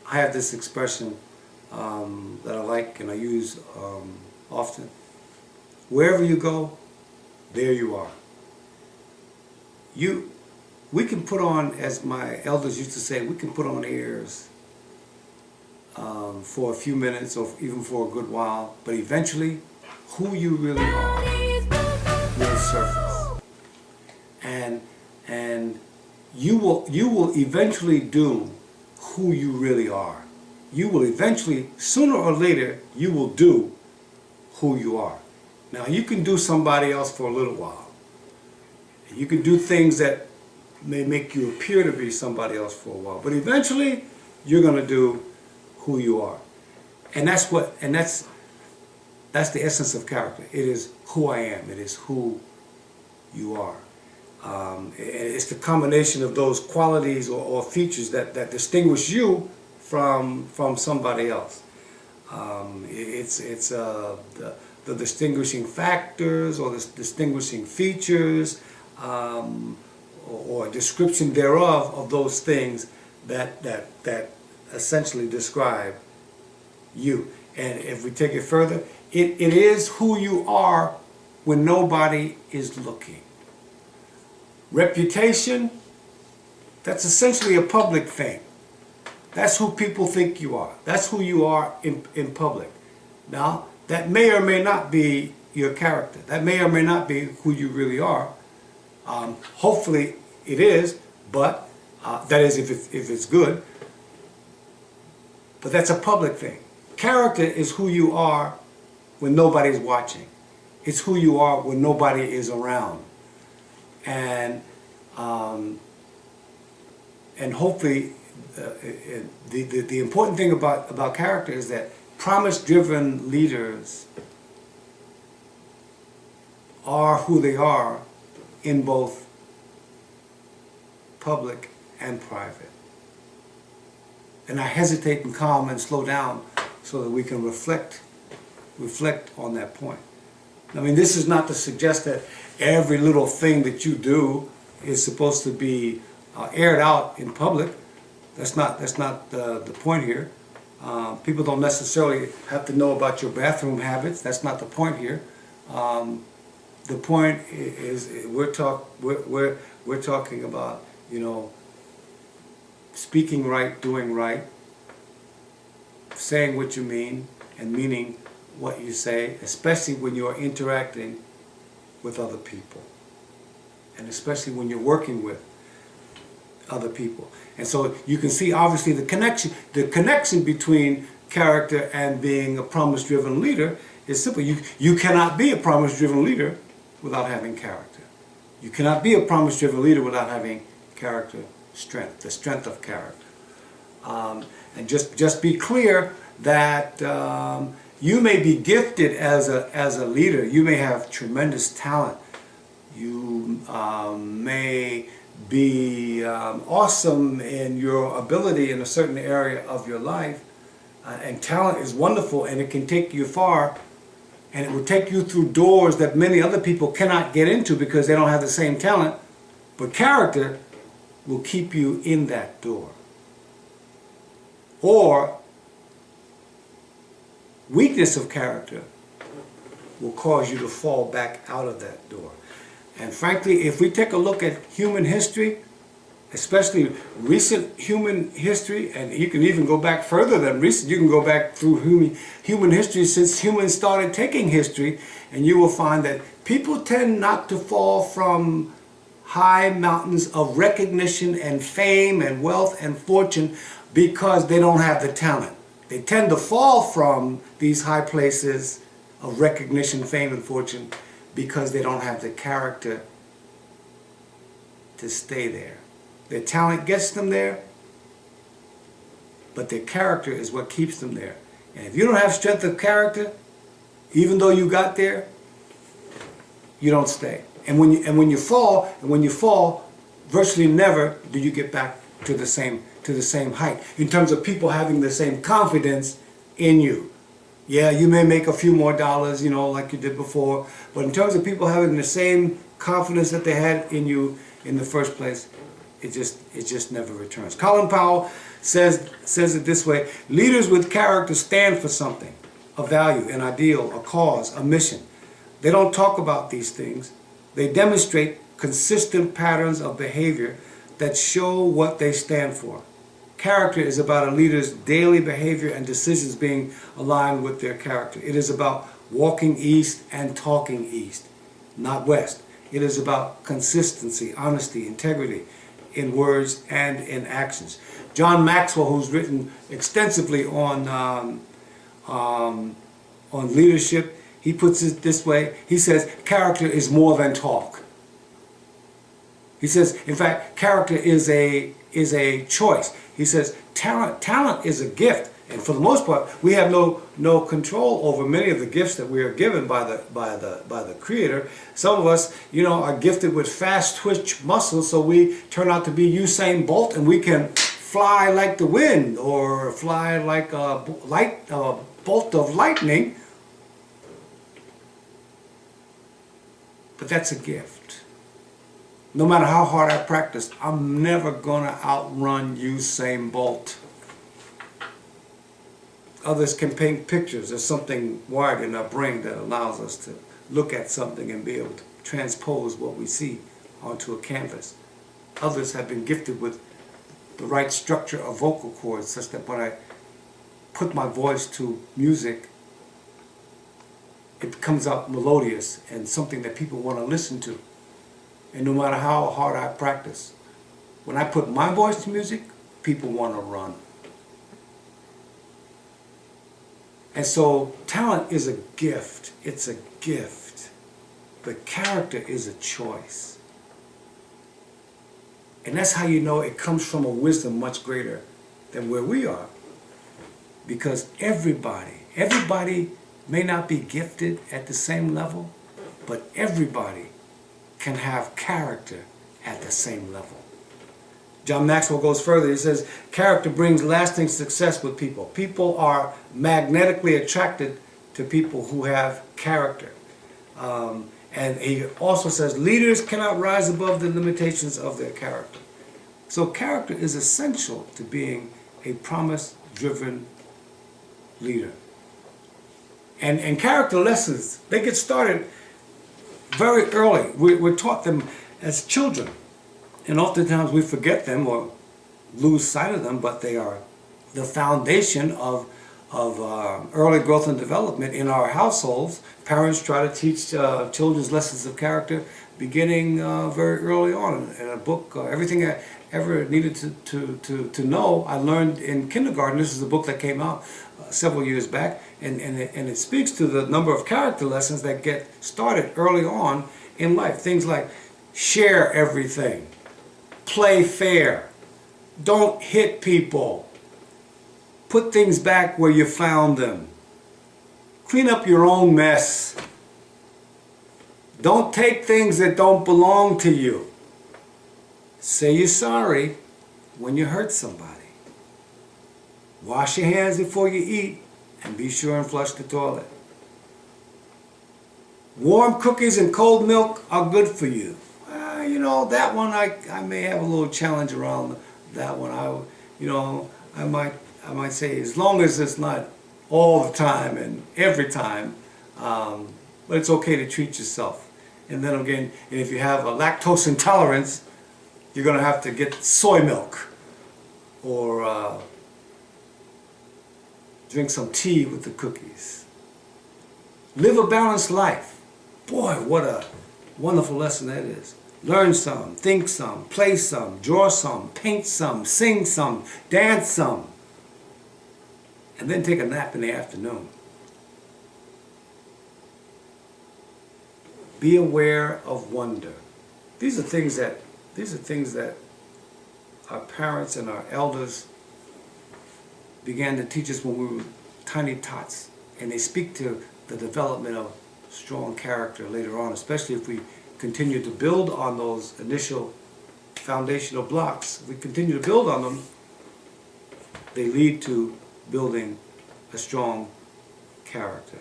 I have this expression that I like and I use often. Wherever you go, there you are. We can put on, as my elders used to say, we can put on airs for a few minutes or even for a good while, but eventually, who you really are will surface, and you will eventually do who you really are. You will eventually, sooner or later, you will do who you are. Now, you can do somebody else for a little while. You can do things that may make you appear to be somebody else for a while, but eventually, you're going to do who you are. And that's the essence of character. It is who I am. It is who you are. It's the combination of those qualities or features that distinguish you from somebody else. It's the distinguishing factors or the distinguishing features or a description thereof of those things that essentially describe you. And if we take it further, it is who you are when nobody is looking. Reputation, that's essentially a public thing. That's who people think you are. That's who you are in public. Now, that may or may not be your character. That may or may not be who you really are. Hopefully it is, but that is if it's good. But that's a public thing. Character is who you are when nobody's watching. It's who you are when nobody is around. And hopefully the important thing about character is that promise-driven leaders are who they are in both public and private. And I hesitate and calm and slow down so that we can reflect on that point. I mean, this is not to suggest that every little thing that you do is supposed to be aired out in public. That's not the point here. People don't necessarily have to know about your bathroom habits. That's not the point here. The point is we're talking about, speaking right, doing right, saying what you mean, and meaning what you say, especially when you're interacting with other people, and especially when you're working with other people. And so you can see obviously the connection between character and being a promise-driven leader is simple. You cannot be a promise-driven leader without having character. You cannot be a promise-driven leader without having character strength, the strength of character. And just be clear that you may be gifted as a leader. You may have tremendous talent. You may be awesome in your ability in a certain area of your life. And talent is wonderful, and it can take you far. And it will take you through doors that many other people cannot get into because they don't have the same talent. But character will keep you in that door. Or weakness of character will cause you to fall back out of that door. And frankly, if we take a look at human history, especially recent human history, and you can even go back further than recent, you can go back through human history since humans started taking history, and you will find that people tend not to fall from high mountains of recognition and fame and wealth and fortune because they don't have the talent. They tend to fall from these high places of recognition, fame, and fortune because they don't have the character to stay there. Their talent gets them there, but their character is what keeps them there. And if you don't have strength of character, even though you got there, you don't stay. And when you fall, virtually never do you get back to the same height in terms of people having the same confidence in you. Yeah, you may make a few more dollars, like you did before, but in terms of people having the same confidence that they had in you in the first place, it just never returns. Colin Powell says it this way: leaders with character stand for something, a value, an ideal, a cause, a mission. They don't talk about these things. They demonstrate consistent patterns of behavior that show what they stand for. Character is about a leader's daily behavior and decisions being aligned with their character. It is about walking east and talking east, not west. It is about consistency, honesty, integrity in words and in actions. John Maxwell, who's written extensively on leadership, he puts it this way. He says, character is more than talk. He says, in fact, character is a choice. He says, talent is a gift. And for the most part, we have no control over many of the gifts that we are given by the Creator. Some of us, are gifted with fast twitch muscles, so we turn out to be Usain Bolt, and we can fly like the wind or fly like a bolt of lightning. But that's a gift. No matter how hard I practice, I'm never gonna outrun Usain Bolt. Others can paint pictures. There's something wired in our brain that allows us to look at something and be able to transpose what we see onto a canvas. Others have been gifted with the right structure of vocal cords such that when I put my voice to music, it comes out melodious and something that people want to listen to. And no matter how hard I practice, when I put my voice to music, people want to run. And so talent is a gift. It's a gift. But character is a choice. And that's how you know it comes from a wisdom much greater than where we are. Because everybody may not be gifted at the same level, but everybody can have character at the same level. John Maxwell goes further. He says, character brings lasting success with people. People are magnetically attracted to people who have character. And he also says, leaders cannot rise above the limitations of their character. So character is essential to being a promise-driven leader. And character lessons, they get started very early. We're taught them as children. And oftentimes we forget them or lose sight of them, but they are the foundation of early growth and development in our households. Parents try to teach children's lessons of character beginning very early on. In a book, Everything I Ever Needed to Know, I learned in kindergarten. This is a book that came out several years back, and it speaks to the number of character lessons that get started early on in life. Things like share everything, play fair, don't hit people, put things back where you found them, clean up your own mess, don't take things that don't belong to you, say you're sorry when you hurt somebody, wash your hands before you eat, and be sure and flush the toilet. Warm cookies and cold milk are good for you. That one I may have a little challenge around that one. I might say, as long as it's not all the time and every time, but it's okay to treat yourself. And then again, if you have a lactose intolerance, you're going to have to get soy milk or drink some tea with the cookies. Live a balanced life. Boy, what a wonderful lesson that is. Learn some, think some, play some, draw some, paint some, sing some, dance some, and then take a nap in the afternoon. Be aware of wonder. These are things that our parents and our elders began to teach us when we were tiny tots, and they speak to the development of strong character later on, especially if we continue to build on those initial foundational blocks. If we continue to build on them, they lead to building a strong character.